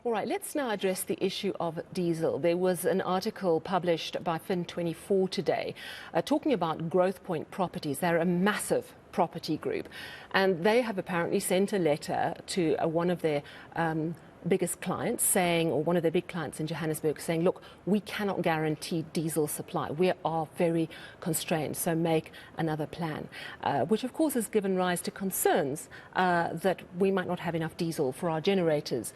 All right, let's now address the issue of diesel. There was an article published by Fin24 today talking about Growth Point Properties. They're a massive property group, and they have apparently sent a letter to one of their biggest clients saying, or one of their big clients in Johannesburg saying, look, we cannot guarantee diesel supply. We are very constrained, so make another plan, which of course has given rise to concerns that we might not have enough diesel for our generators,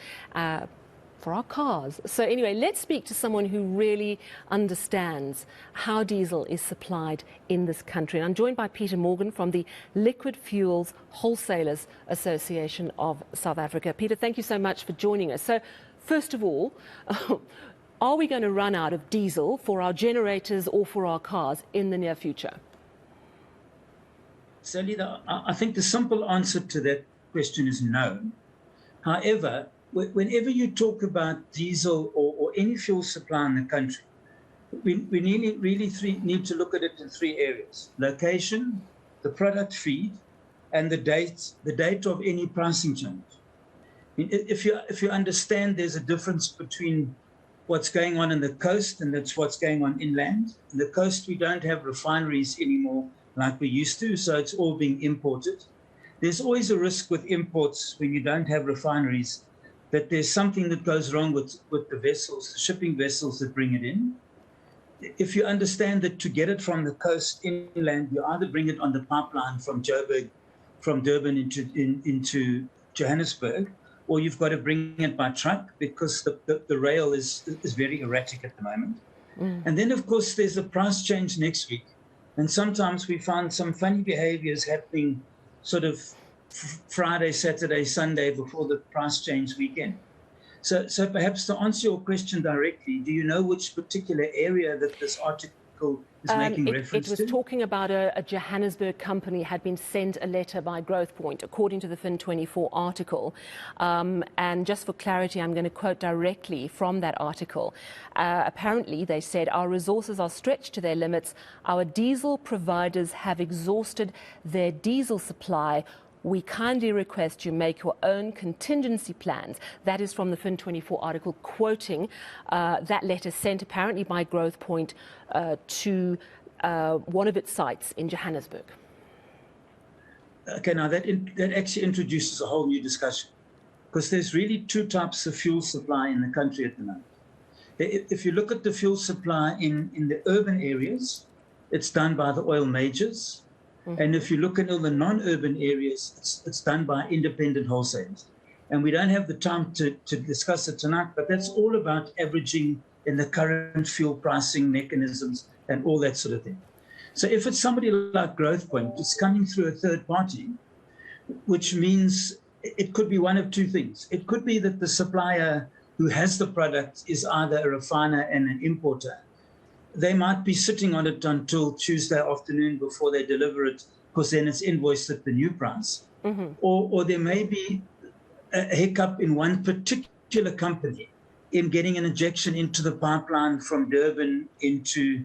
for our cars. So anyway, let's speak to someone who really understands how diesel is supplied in this country. And I'm joined by Peter Morgan from the Liquid Fuels Wholesalers Association of South Africa. Peter, thank you so much for joining us. So first of all, are we going to run out of diesel for our generators or for our cars in the near future? Sally, I think the simple answer to that question is no. However, whenever you talk about diesel or any fuel supply in the country, we really need to look at it in three areas: location, the product feed, and the date of any pricing change. I mean, if you understand there's a difference between what's going on in the coast and that's what's going on inland. In the coast, we don't have refineries anymore like we used to, so it's all being imported. There's always a risk with imports when you don't have refineries that there's something that goes wrong with the vessels, the shipping vessels that bring it in. If you understand that to get it from the coast inland, you either bring it on the pipeline from Joburg, from Durban into Johannesburg, or you've got to bring it by truck because the rail is very erratic at the moment. And then, of course, there's a price change next week. And sometimes we find some funny behaviors happening sort of Friday, Saturday, Sunday before the price change weekend. So perhaps to answer your question directly, do you know which particular area that this article is making reference to? It was talking about a Johannesburg company had been sent a letter by Growth Point, according to the Fin24 article. And just for clarity, I'm going to quote directly from that article. Apparently, they said, our resources are stretched to their limits. Our diesel providers have exhausted their diesel supply. We kindly request you make your own contingency plans. That is from the Fin24 article, quoting that letter sent apparently by Growth Point to one of its sites in Johannesburg. Okay, now that actually introduces a whole new discussion, because there's really two types of fuel supply in the country at the moment. If you look at the fuel supply in the urban areas, it's done by the oil majors. And if you look at all the non-urban areas, it's done by independent wholesalers. And we don't have the time to discuss it tonight, but that's all about averaging in the current fuel pricing mechanisms and all that sort of thing. So if it's somebody like Growth Point, it's coming through a third party, which means it could be one of two things. It could be that the supplier who has the product is either a refiner and an importer. They might be sitting on it until Tuesday afternoon before they deliver it, because then it's invoiced at the new price. Or there may be a hiccup in one particular company in getting an injection into the pipeline from Durban into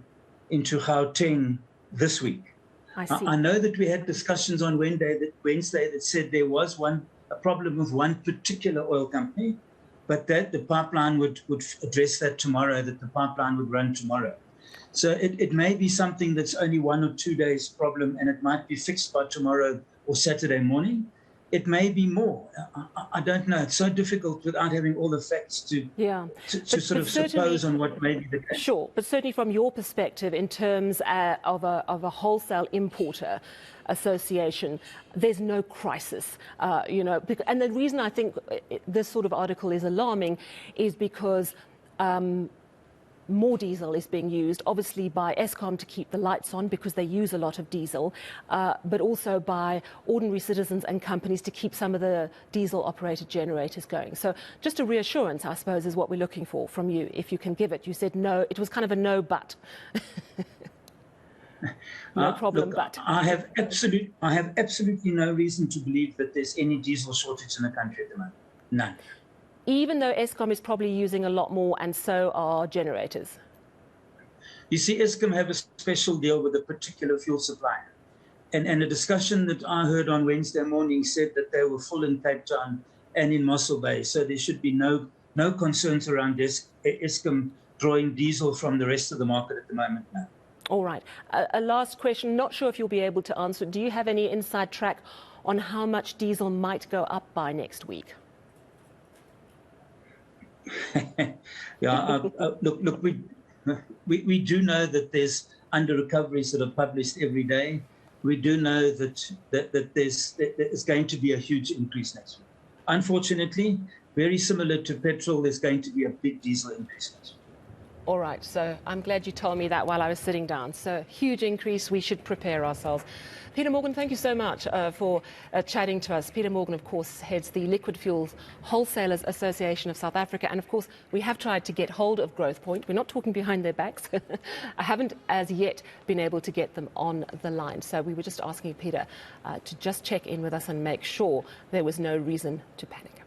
Gauteng this week. I know that we had discussions on Wednesday that said there was a problem with one particular oil company, but that the pipeline would address that tomorrow, that the pipeline would run tomorrow. So it may be something that's only 1 or 2 days problem, and it might be fixed by tomorrow or Saturday morning. It may be more. I don't know. It's so difficult without having all the facts to sort of suppose on what may be the case. Sure, but certainly from your perspective, in terms of a wholesale importer association, there's no crisis, and the reason I think this sort of article is alarming is because more diesel is being used, obviously by Eskom to keep the lights on because they use a lot of diesel, but also by ordinary citizens and companies to keep some of the diesel-operated generators going. So just a reassurance, I suppose, is what we're looking for from you, if you can give it. You said no, it was kind of a no, but. No problem, look, but. I have absolutely no reason to believe that there's any diesel shortage in the country at the moment. None. Even though Eskom is probably using a lot more, and so are generators? You see, Eskom have a special deal with a particular fuel supplier. And a discussion that I heard on Wednesday morning said that they were full in Cape Town and in Mossel Bay, so there should be no no concerns around Eskom drawing diesel from the rest of the market at the moment now. All right. A last question. Not sure if you'll be able to answer. Do you have any inside track on how much diesel might go up by next week? Yeah, look, we do know that there's under recoveries that are published every day. We do know that there's going to be a huge increase next week. Unfortunately, very similar to petrol, there's going to be a big diesel increase next week. All right, so I'm glad you told me that while I was sitting down. So huge increase, we should prepare ourselves. Peter Morgan, thank you so much for chatting to us. Peter Morgan, of course, heads the Liquid Fuels Wholesalers Association of South Africa. And of course, we have tried to get hold of Growthpoint. We're not talking behind their backs. I haven't as yet been able to get them on the line. So we were just asking Peter to just check in with us and make sure there was no reason to panic.